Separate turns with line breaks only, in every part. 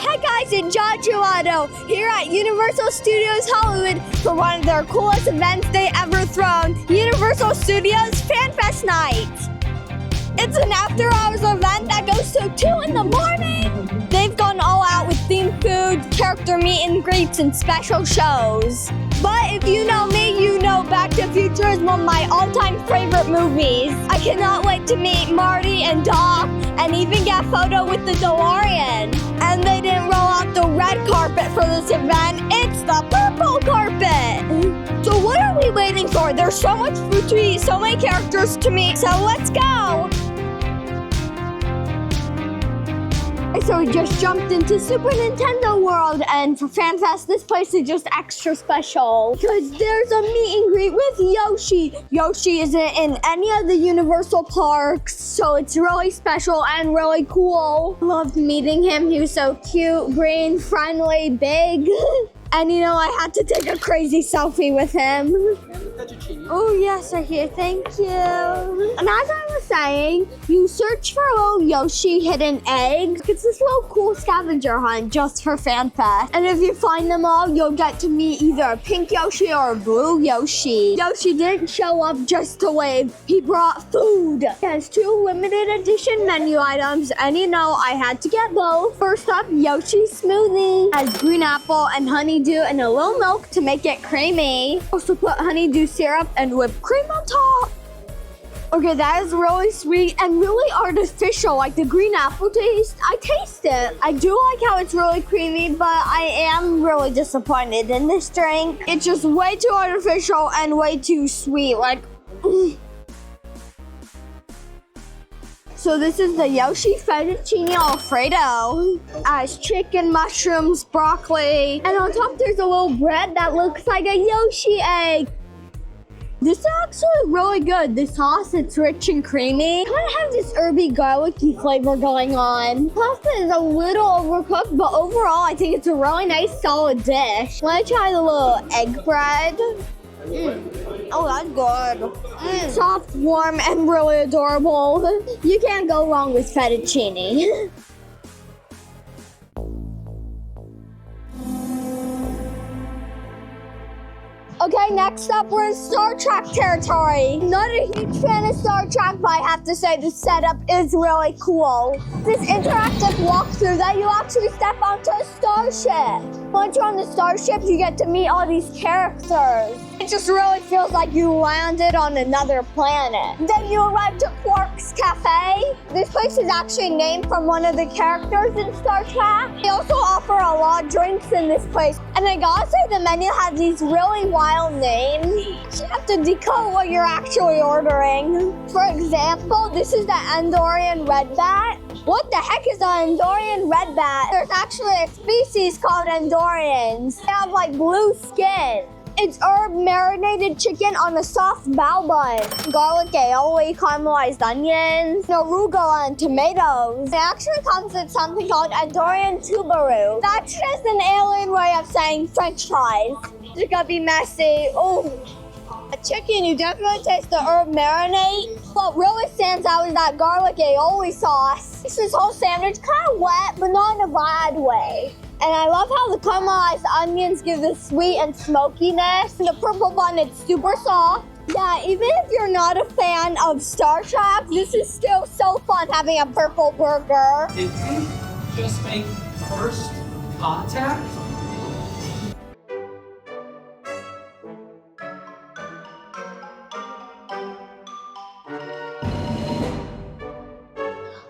Hi guys, it's John Gelato here at Universal Studios Hollywood for one of their coolest events they ever thrown, Universal Studios Fan Fest Night. It's an after-hours event that goes till 2 in the morning. They've gone all out with themed food, character meet and greets, and special shows. But if you know me, you know Back to the Future is one of my all-time favorite movies. I cannot wait to meet Marty and Doc and even get a photo with the DeLorean. And they didn't roll out the red carpet for this event, it's the purple carpet. So what are we waiting for? There's so much food to eat, so many characters to meet, so let's go! So we just jumped into Super Nintendo World, and for FanFest, this place is just extra special because there's a meet and greet with Yoshi. Yoshi isn't in any of the Universal parks, so it's really special and really cool. Loved meeting him. He was so cute, green, friendly, big. And you know, I had to take a crazy selfie with him. Oh yes, right here, thank you. And as I was saying, you search for little Yoshi hidden eggs. It's this little cool scavenger hunt just for FanFest. And if you find them all, you'll get to meet either a pink Yoshi or a blue Yoshi. Yoshi didn't show up just to wave, he brought food. He has 2 limited edition menu items, and you know, I had to get both. First up, Yoshi Smoothie has green apple and honeydew and a little milk to make it creamy. Also put honeydew syrup and whipped cream on top. Okay, that is really sweet and really artificial, like the green apple taste. I taste it. I do like how it's really creamy, but I am really disappointed in this drink. It's just way too artificial and way too sweet, like. So this is the Yoshi Fettucini Alfredo. Has chicken, mushrooms, broccoli, and on top there's a little bread that looks like a Yoshi egg. This is actually really good. The sauce, it's rich and creamy. Kind of have this herby garlicky flavor going on. Pasta is a little overcooked, but overall I think it's a really nice solid dish. Let me try the little egg bread. Oh, that's good. Soft, warm, and really adorable. You can't go wrong with fettuccine. Okay, next up we're in Star Trek territory. Not a huge fan of Star Trek, but I have to say the setup is really cool. This interactive walkthrough that you actually step onto a starship. Once you're on the starship, you get to meet all these characters. It just really feels like you landed on another planet. Then you arrive to Quark's Café. This place is actually named from one of the characters in Star Trek. They also offer a lot of drinks in this place. And I gotta say, the menu has these really wild names. You have to decode what you're actually ordering. For example, this is the Andorian Red Bat. What the heck is an Andorian Red Bat? There's actually a species called Andorians. They have like blue skin. It's herb marinated chicken on a soft bao bun, garlic aioli, caramelized onions, arugula, and tomatoes. It actually comes with something called Andorian tubaru. That's just an alien way of saying French fries. It's gonna be messy. Oh, a chicken, you definitely taste the herb marinade. What really stands out is that garlic aioli sauce. This whole sandwich kind of wet, but not in a bad way. And I love how the caramelized onions give the sweet and smokiness. The purple bun, it's super soft. Yeah, even if you're not a fan of Star Trek, this is still so fun having a purple burger.
Did we just make first contact?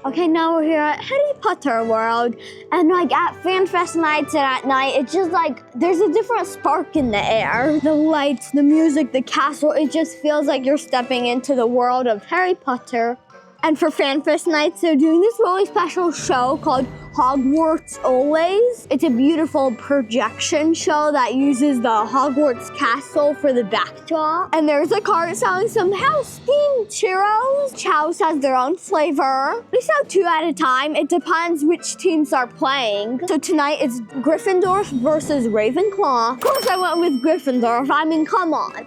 Okay, now we're here at Harry Potter World, and like at FanFest nights and at night, it's just like there's a different spark in the air. The lights, the music, the castle, it just feels like you're stepping into the world of Harry Potter. And for FanFest nights, they're doing this really special show called Hogwarts Always. It's a beautiful projection show that uses the Hogwarts castle for the backdrop. And there's a cart selling some house-themed churros. Each house has their own flavor. We sell 2 at a time. It depends which teams are playing. So tonight it's Gryffindor versus Ravenclaw. Of course I went with Gryffindor. I mean, come on.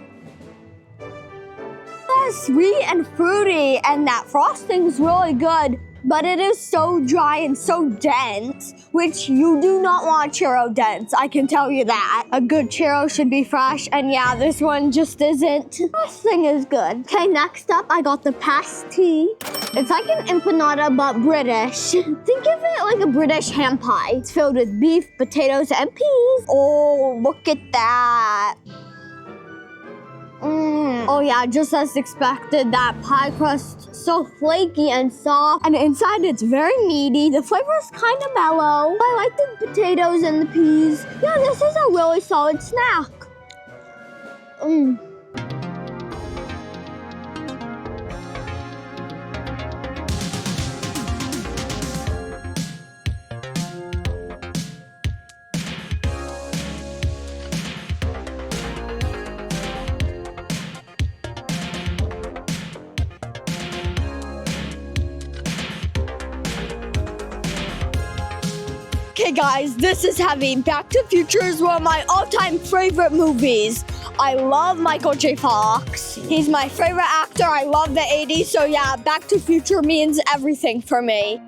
Sweet and fruity, and that frosting's really good. but it is so dry and so dense, which you do not want churro dense, I can tell you that. A good churro should be fresh, and yeah, this one just isn't. This thing is good. Okay, next up, I got the pasty. It's like an empanada, but British. Think of it like a British ham pie. It's filled with beef, potatoes, and peas. Oh, look at that. Oh yeah, just as expected, that pie crust so flaky and soft, and inside it's very meaty. The flavor is kind of mellow. I like the potatoes and the peas. Yeah, this is a really solid snack. Okay guys, this is heavy. Back to the Future is one of my all-time favorite movies. I love Michael J. Fox. He's my favorite actor. I love the 80s, so yeah, Back to the Future means everything for me.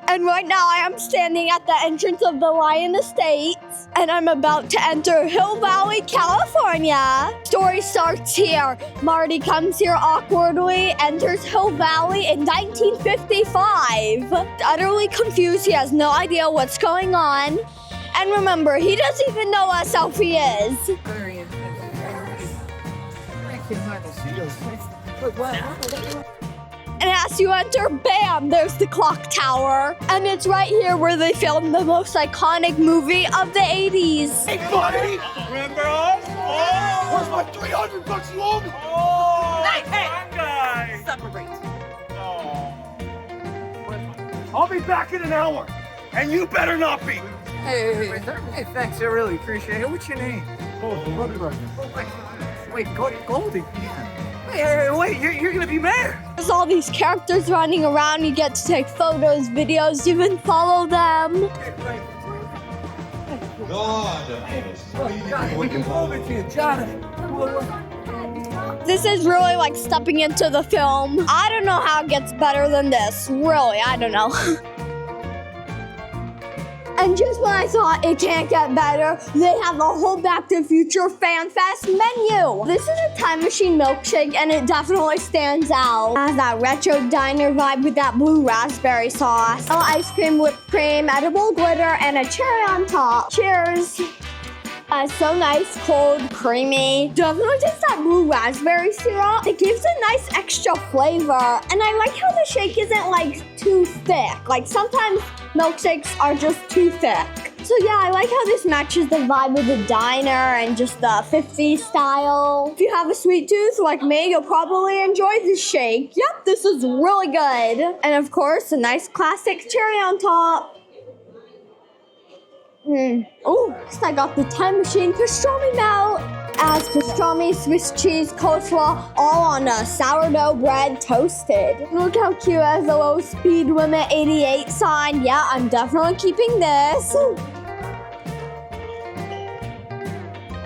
And right now I am standing at the entrance of the Lion Estates, and I'm about to enter Hill Valley, California. Story starts here. Marty comes here awkwardly, enters Hill Valley in 1955. Utterly confused, he has no idea what's going on. And remember, he doesn't even know what a selfie is. And as you enter, bam, there's the clock tower. And it's right here where they filmed the most iconic movie of the 80s.
Hey, buddy! Remember us? Oh! Where's my $300 you owe me? Oh!
Hey!
Guy!
Separate.
Oh. I'll be back in an hour, and you better not be.
Hey, thanks. I really appreciate it. What's your name? Wait, Goldie. Hey, wait, you're gonna be mayor.
There's all these characters running around. You get to take photos, videos, even follow them. This is really like stepping into the film. I don't know how it gets better than this. Really, I don't know. And just when I thought it can't get better, they have a whole Back to the Future Fan Fest menu. This is a time machine milkshake, and it definitely stands out. It has that retro diner vibe with that blue raspberry sauce. Oh, ice cream, whipped cream, edible glitter, and a cherry on top. Cheers. So nice, cold, creamy. Definitely tastes that blue raspberry syrup. It gives a nice extra flavor. And I like how the shake isn't like too thick. Like sometimes milkshakes are just too thick. So yeah, I like how this matches the vibe of the diner and just the 50s style. If you have a sweet tooth like me, you'll probably enjoy this shake. Yep, this is really good. And of course, a nice classic cherry on top. Oh, next I got the time machine pastrami melt. Adds pastrami, Swiss cheese, coleslaw, all on a sourdough bread toasted. Look how cute, it has a low speed limit 88 sign. Yeah, I'm definitely keeping this.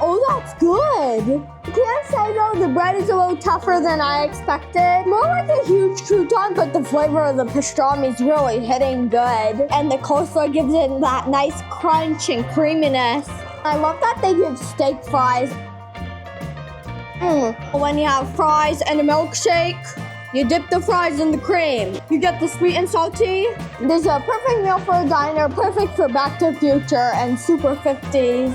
Oh, that's good. I can't say though, the bread is a little tougher than I expected. More like a huge crouton, but the flavor of the pastrami is really hitting good. And the coleslaw gives it that nice crunch and creaminess. I love that they give steak fries. When you have fries and a milkshake, you dip the fries in the cream. You get the sweet and salty. This is a perfect meal for a diner, perfect for Back to the Future and super 50s.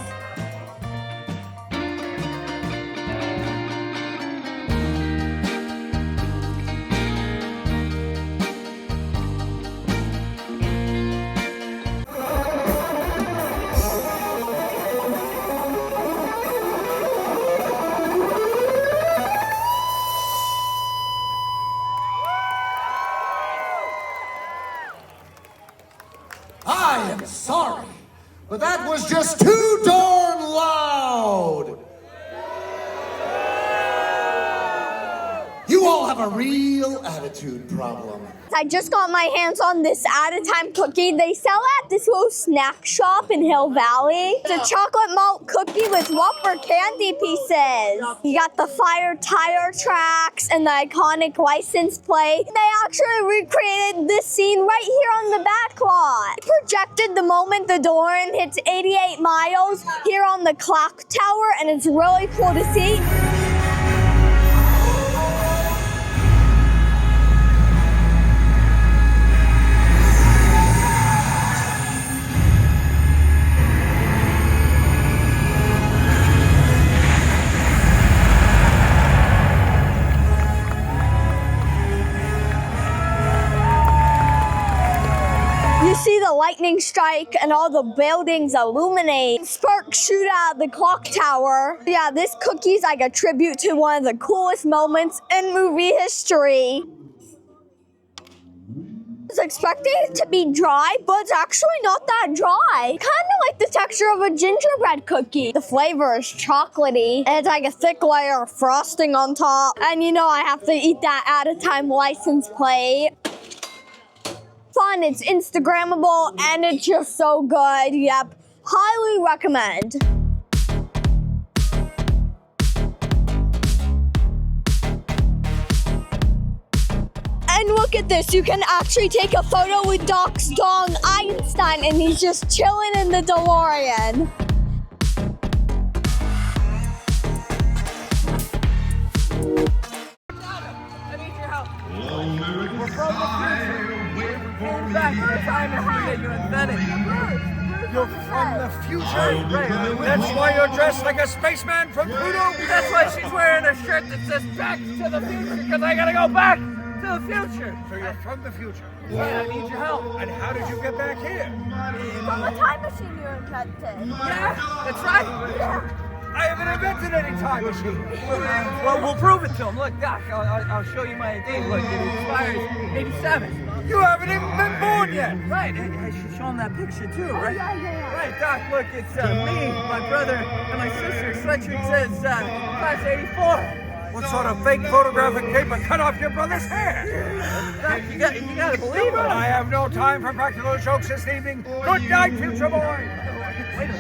I am sorry, but that was just too darn loud. You all have a real attitude problem.
I just got my hands on this Outatime cookie. They sell at this little snack shop in Hill Valley. It's a chocolate malt cookie with Whopper candy pieces. You got the fire tire tracks and the iconic license plate. They actually recreated this scene right here on the back lot. They projected the moment the DeLorean hits 88 miles here on the clock tower, and it's really cool to see. You see the lightning strike and all the buildings illuminate. Sparks shoot out of the clock tower. Yeah, this cookie's like a tribute to one of the coolest moments in movie history. I was expecting it to be dry, but it's actually not that dry. Kind of like the texture of a gingerbread cookie. The flavor is chocolatey, and it's like a thick layer of frosting on top. And you know I have to eat that Outatime license plate. Fun, it's Instagrammable, and it's just so good. Yep, highly recommend. And look at this, you can actually take a photo with Doc's dog Einstein, and he's just chilling in the DeLorean.
I need your help. We're from the future. Back to the time machine that you invented.
You're from the future? That's why you're dressed like a spaceman from Pluto?
That's why she's wearing a shirt that says back to the future, because I gotta go back to the future.
So you're from the future?
Yeah, I need your help.
And how did you get back here?
From the time machine you invented.
Yeah, that's right.
Yeah.
I haven't invented any time machine.
Well, we'll prove it to him. Look, Doc, I'll show you my ID. Look, it expires 87.
You haven't even been born yet.
Right, I should show him that picture too, right?
Yeah.
Right, Doc, look, it's me, my brother, and my sister. Sweatshirt says class 84.
What sort of fake photographic paper cut off your brother's hair?
Doc, you gotta believe it.
I have no time for practical jokes this evening. Good night, future boy.
Wait,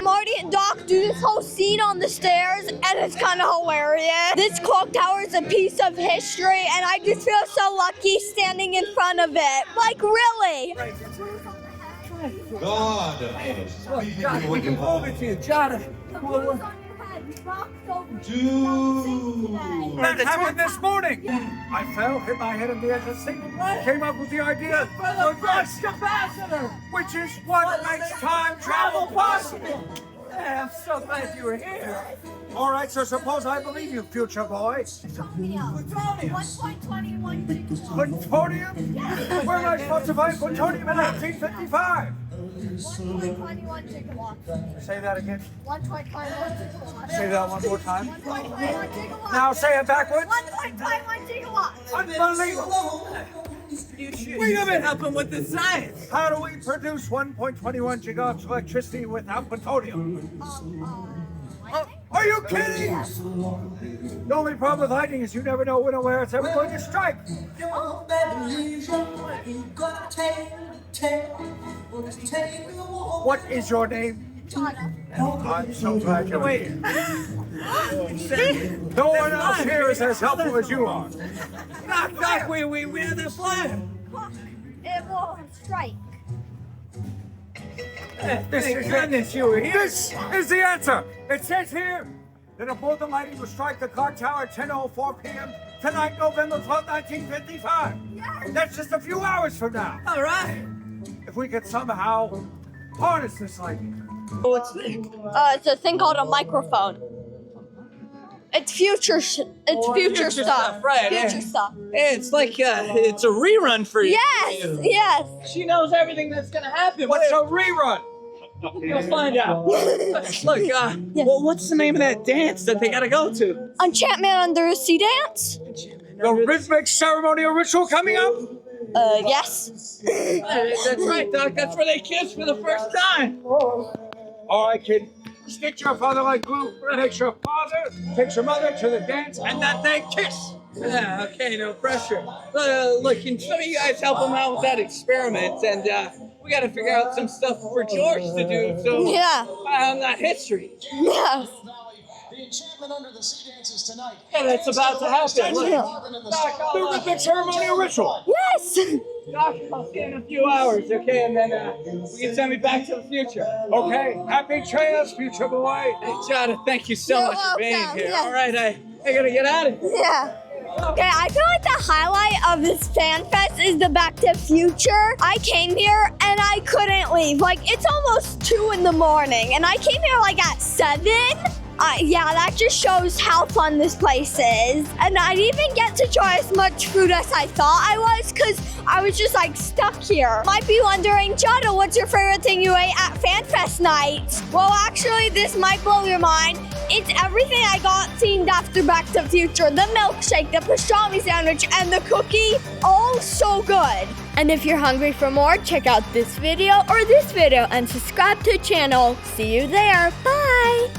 Marty and Doc do this whole scene on the stairs, and it's kind of hilarious. This clock tower is a piece of history, and I just feel so lucky standing in front of it. Like, really?
God.
Look, Doc, we can move it to you. Jot it.
That happened this morning. I fell, hit my head on the edge of the sink, came up with the idea
For the flux capacitor.
which is what makes time travel possible.
Yeah, I'm so glad you were here.
All right, so suppose I believe you, future boy.
Plutonium. 1.21 gigawatts.
Plutonium? Where am I supposed to find plutonium in 1955?
1.21 gigawatts.
Say that again.
1.21 gigawatts.
Say that one more time.
1.21 gigawatts.
Now say it backwards.
1.21 gigawatts.
Unbelievable.
You should help him with the science.
How do we produce 1.21 gigawatts of electricity without plutonium? Are you kidding? The only problem with lightning is you never know when or where it's ever going to strike. What is your name? I'm so glad you're here. No one else here is as helpful as you are.
Doc, we had this plan.
It will strike.
Thank goodness you were here.
This is the answer. It says here that aboard the lightning will strike the clock tower at 10:04 p.m. tonight, November 12, 1955. That's just a few hours from now.
All right.
If we could somehow harness this lightning.
What's this?
It's a thing called a microphone. It's future stuff.
Right.
Future stuff.
It's like it's a rerun for you.
Yes.
She knows everything that's gonna happen.
What's a rerun?
You'll find out. Look, well, what's the name of that dance that they gotta go to?
Enchantment under the sea dance?
The rhythmic ceremonial ritual coming up?
Yes.
That's right, Doc. That's where they kiss for the first time.
All right, kid. Stick your father like glue. Takes your father, takes your mother to the dance, and then they kiss.
Yeah, okay, no pressure. Look, can some of you guys help him out with that experiment? And we got to figure out some stuff for George to do. So,
Yeah.
that history.
Yes.
The Enchantment under the sea dances tonight.
Yeah, that's about to happen. Look,
Do the big ceremonial ritual.
Yes.
Doc, I'll see you in a few hours, okay? And then we can send me back to the future.
Okay, happy trails, future boy.
Hey, Jada, thank you so
You're
much for being
welcome,
here.
yeah.
All right, I gotta get out of here.
Yeah. Okay, I feel like the highlight of this fan fest is the Back to Future. I came here and I couldn't leave. Like, it's almost 2 in the morning and I came here like at 7. Yeah, that just shows how fun this place is. And I didn't even get to try as much food as I thought I was because I was just like stuck here. Might be wondering, Jada, what's your favorite thing you ate at FanFest night? Well, actually, this might blow your mind. It's everything I got themed after Back to the Future. The milkshake, the pastrami sandwich, and the cookie. All so good. And if you're hungry for more, check out this video or this video and subscribe to the channel. See you there. Bye.